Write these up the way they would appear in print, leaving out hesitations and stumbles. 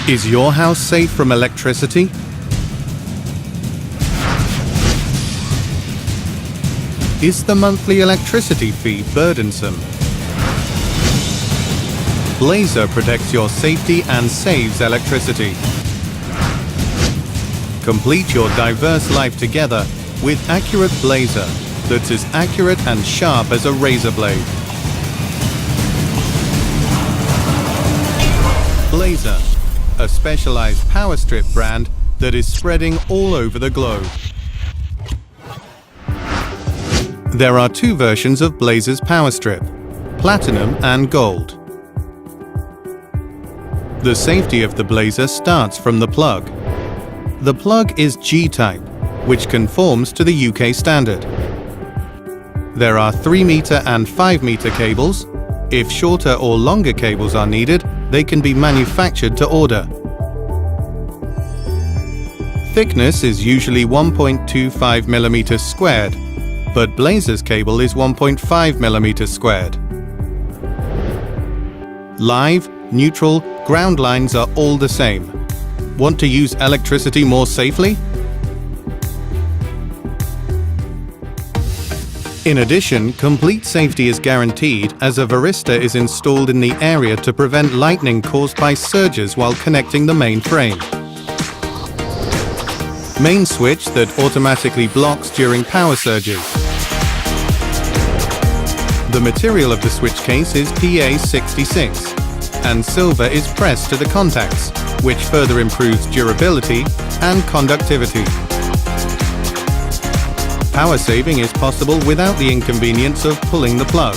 Is your house safe from electricity? Is the monthly electricity fee burdensome? Blaser protects your safety and saves electricity. Complete your diverse life together with accurate Blaser that's as accurate and sharp as a razor blade. Blaser, a specialized power strip brand that is spreading all over the globe. There are two versions of Blaser's power strip, Platinum and Gold. The safety of the Blaser starts from the plug. The plug is G-type, which conforms to the UK standard. There are 3-meter and 5-meter cables. If shorter or longer cables are needed, they can be manufactured to order. Thickness is usually 1.25 mm squared, but Blaser's cable is 1.5 mm squared. Live, neutral, ground lines are all the same. Want to use electricity more safely? In addition, complete safety is guaranteed as a varistor is installed in the area to prevent lightning caused by surges while connecting the main frame. Main switch that automatically blocks during power surges. The material of the switch case is PA66, and silver is pressed to the contacts, which further improves durability and conductivity. Power saving is possible without the inconvenience of pulling the plug.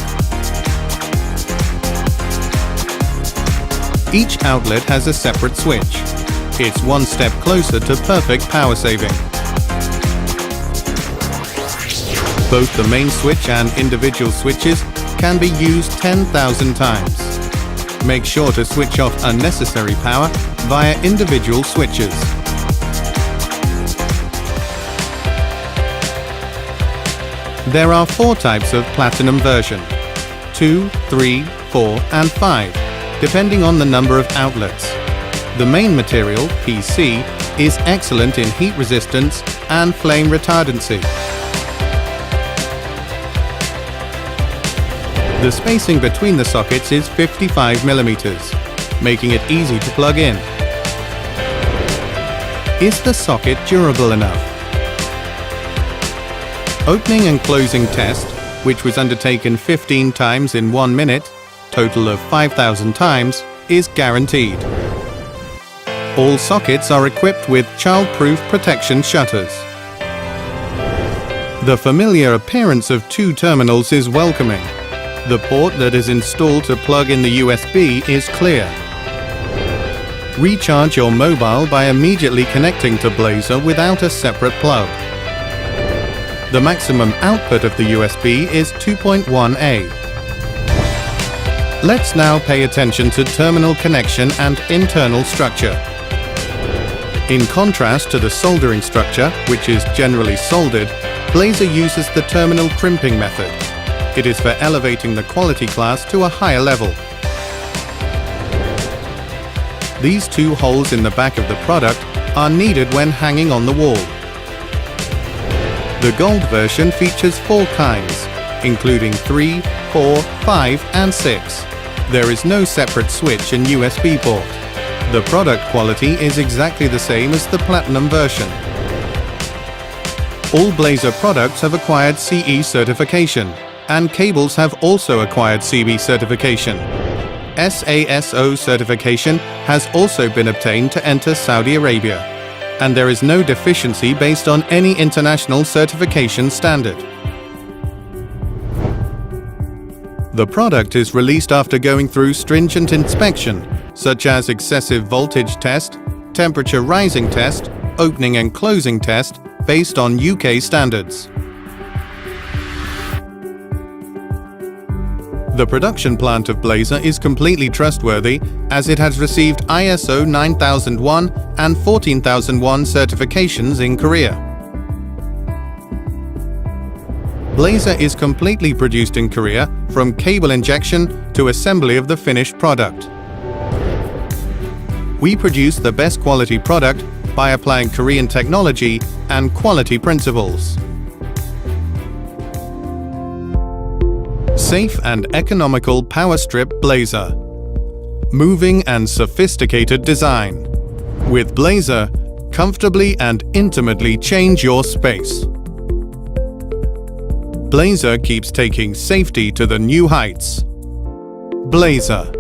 Each outlet has a separate switch. It's one step closer to perfect power saving. Both the main switch and individual switches can be used 10,000 times. Make sure to switch off unnecessary power via individual switches. There are 4 types of Platinum version: 2, 3, 4 and 5, depending on the number of outlets. The main material, PC, is excellent in heat resistance and flame retardancy. The spacing between the sockets is 55 mm, making it easy to plug in. Is the socket durable enough? Opening and closing test, which was undertaken 15 times in 1 minute, total of 5,000 times, is guaranteed. All sockets are equipped with child-proof protection shutters. The familiar appearance of 2 terminals is welcoming. The port that is installed to plug in the USB is clear. Recharge your mobile by immediately connecting to Blaser without a separate plug. The maximum output of the USB is 2.1A. Let's now pay attention to terminal connection and internal structure. In contrast to the soldering structure, which is generally soldered, Blaser uses the terminal crimping method. It is for elevating the quality class to a higher level. These 2 holes in the back of the product are needed when hanging on the wall. The Gold version features 4 kinds, including 3, 4, 5 and 6. There is no separate switch and USB port. The product quality is exactly the same as the Platinum version. All Blaser products have acquired CE certification, and cables have also acquired CB certification. SASO certification has also been obtained to enter Saudi Arabia, and there is no deficiency based on any international certification standard. The product is released after going through stringent inspection, such as excessive voltage test, temperature rising test, opening and closing test, based on UK standards. The production plant of Blaser is completely trustworthy as it has received ISO 9001 and 14001 certifications in Korea. Blaser is completely produced in Korea, from cable injection to assembly of the finished product. We produce the best quality product by applying Korean technology and quality principles. Safe and economical power strip blazer. Moving and sophisticated design. With Blaser, comfortably and intimately change your space. Blaser keeps taking safety to the new heights. Blaser.